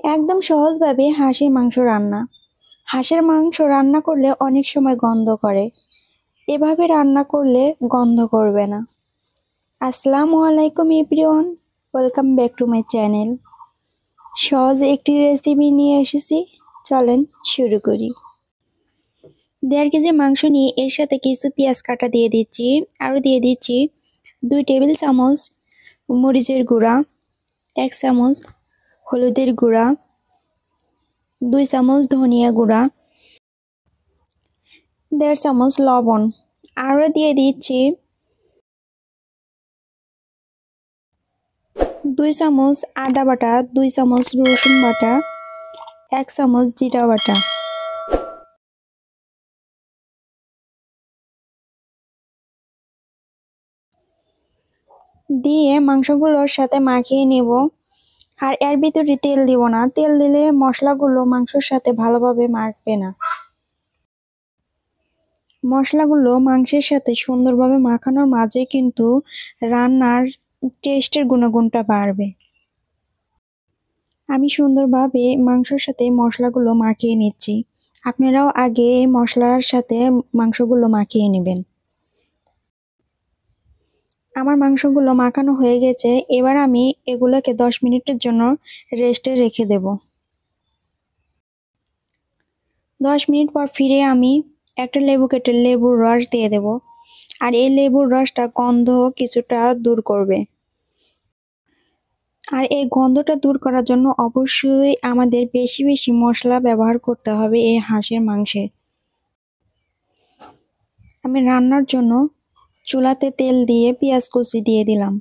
একদম সহজভাবে হাঁসের মাংস রান্না। হাঁসের মাংস রান্না করলে অনেক সময় গন্ধ করে। এভাবে রান্না করলে গন্ধ করবে না। আসসালামু আলাইকুম everyone, welcome back to my channel. সহজ একটি রেসিপি নিয়ে এসেছি, চলেন শুরু করি। 1.5 কেজি মাংস নিয়ে এর সাথে কিছু পেঁয়াজ কাটা দিয়ে দিচ্ছি। আরও দিয়ে দিচ্ছি 2 টেবিল চামচ মরিচের গুঁড়া, 1 চামচ হলুদের গুঁড়া, 2 চামচ ধনিয়া গুঁড়া, 1.5 চামচ লবণ। আরও দিয়ে দিচ্ছি 2 চামচ আদা বাটা, 2 চামচ রসুন বাটা, 1 চামচ জিরা বাটা। দিয়ে মাংসগুলোর সাথে মাখিয়ে নেব। আর এর ভিতরে তেল দিব না, তেল দিলে মশলাগুলো মাংসের সাথে ভালোভাবে মাখবে না। মশলাগুলো মাংসের সাথে সুন্দরভাবে মাখানোর মাঝে কিন্তু রান্নার টেস্টের গুণগুণটা বাড়বে। আমি সুন্দরভাবে মাংসের সাথে মশলাগুলো মাখিয়ে নিচ্ছি। আপনারাও আগে মশলার সাথে মাংসগুলো মাখিয়ে নেবেন। আমার মাংসগুলো মাখানো হয়ে গেছে, এবার আমি এগুলোকে 10 মিনিটের জন্য রেস্টে রেখে দেব। 10 মিনিট পর ফিরে আমি একটা লেবু কেটে লেবুর রস দিয়ে দেব। আর এই লেবুর রসটা গন্ধ কিছুটা দূর করবে। আর এই গন্ধটা দূর করার জন্য অবশ্যই আমাদের বেশি বেশি মশলা ব্যবহার করতে হবে এই হাঁসের মাংসে। আমি রান্নার জন্য চুলাতে তেল দিয়ে পেঁয়াজ কুচি দিয়ে দিলাম।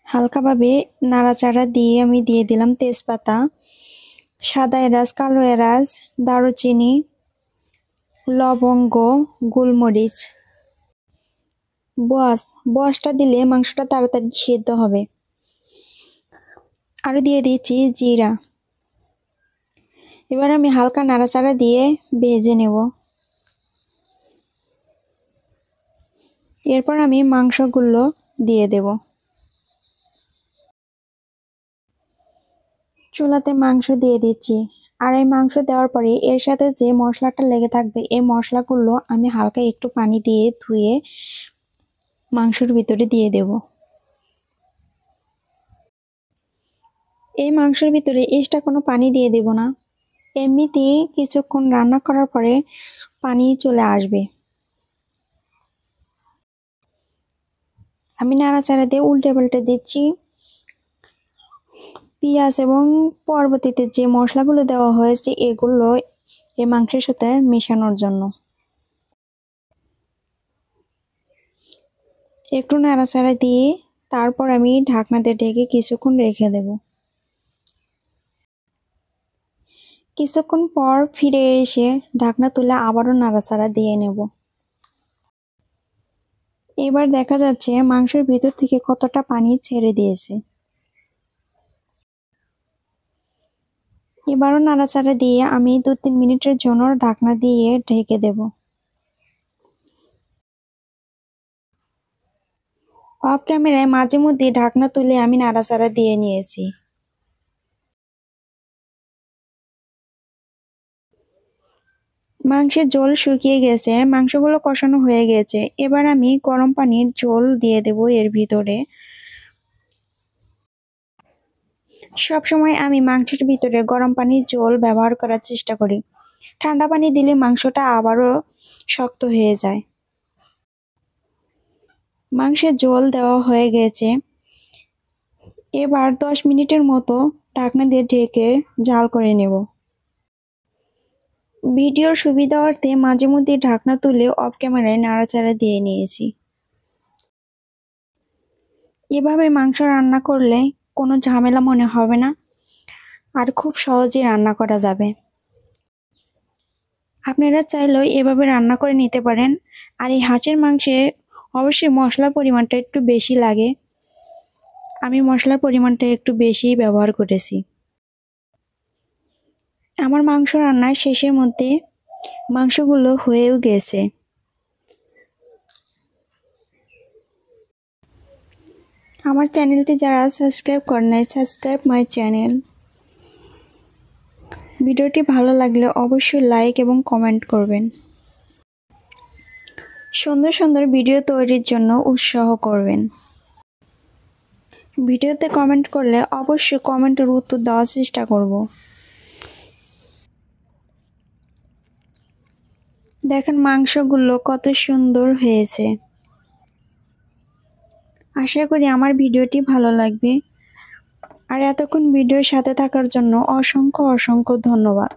হালকাভাবে নাড়াচাড়া দিয়ে আমি দিয়ে দিলাম তেজপাতা, সাদা এলাচ, কালো এলাচ, দারুচিনি, লবঙ্গ, গোলমরিচ। বয়াসটা দিলে মাংসটা তাড়াতাড়ি সিদ্ধ হবে। আরও দিয়ে দিচ্ছি জিরা। এবার আমি হালকা নাড়াচাড়া দিয়ে ভেজে নেব। এরপর আমি মাংসগুলো দিয়ে দেব। চুলাতে মাংস দিয়ে দিচ্ছি। আর এই মাংস দেওয়ার পরে এর সাথে যে মশলাটা লেগে থাকবে এই মশলাগুলো আমি হালকা একটু পানি দিয়ে ধুয়ে মাংসের ভিতরে দিয়ে দেব। এই মাংসের ভিতরে এক্সট্রা কোনো পানি দিয়ে দেব না, এমনিতেই কিছুক্ষণ রান্না করার পরে পানি চলে আসবে। আমি নাড়াচাড়া দিয়ে উল্টে পাল্টে দিচ্ছি। পেঁয়াজ এবং পরবর্তীতে যে মশলাগুলো দেওয়া হয়েছে এগুলো এই মাংসের সাথে মেশানোর জন্য। একটু নাড়াচাড়া দিয়ে তারপর আমি ঢাকনা দিয়ে ঢেকে কিছুক্ষণ রেখে দেব। কিছুক্ষণ পর ফিরে এসে ঢাকনা তুলে আবারও নাড়াচাড়া দিয়ে নেব। এবার দেখা যাচ্ছে মাংসের ভিতর থেকে কতটা পানি ছেড়ে দিয়েছে। এবারও নাড়াচাড়া দিয়ে আমি 2-3 মিনিটের জন্য ঢাকনা দিয়ে ঢেকে দেব। অফ ক্যামেরায় মাঝে মধ্যে ঢাকনা তুলে আমি নাড়াচাড়া দিয়ে নিয়েছি। মাংসের ঝোল শুকিয়ে গেছে, মাংসগুলো কষানো হয়ে গেছে। এবার আমি গরম পানির ঝোল দিয়ে দেব এর ভিতরে। সবসময় আমি মাংসের ভিতরে গরম পানির ঝোল ব্যবহার করার চেষ্টা করি। ঠান্ডা পানি দিলে মাংসটা আবারও শক্ত হয়ে যায়। মাংসের ঝোল দেওয়া হয়ে গেছে। এবার 10 মিনিটের মতো ঢাকনা দিয়ে ঢেকে জাল করে নেব। ভিডিওর সুবিধার্থে মাঝে মধ্যে ঢাকনা তুলে অফ ক্যামেরায় নাড়াচাড়া দিয়ে নিয়েছি। এভাবে মাংস রান্না করলে কোনো ঝামেলা মনে হবে না, আর খুব সহজে রান্না করা যাবে। আপনারা চাইলেও এভাবে রান্না করে নিতে পারেন। আর এই হাঁসের মাংসে অবশ্যই মশলার পরিমাণটা একটু বেশি লাগে, আমি মশলার পরিমাণটা একটু বেশি ব্যবহার করেছি। আমার মাংস রান্নার শেষের মধ্যে মাংসগুলো হয়েও গেছে। আমার চ্যানেলটি যারা সাবস্ক্রাইব করেন নাই, সাবস্ক্রাইব মাই চ্যানেল। ভিডিওটি ভালো লাগলে অবশ্যই লাইক এবং কমেন্ট করবেন। সুন্দর সুন্দর ভিডিও তৈরির জন্য উৎসাহ করবেন। ভিডিওতে কমেন্ট করলে অবশ্যই কমেন্টের উত্তর দেওয়ার চেষ্টা করব। দেখেন মাংসগুলো কত সুন্দর হয়েছে। আশা করি আমার ভিডিওটি ভালো লাগবে। আর এতক্ষণ ভিডিওর সাথে থাকার জন্য অসংখ্য অসংখ্য ধন্যবাদ।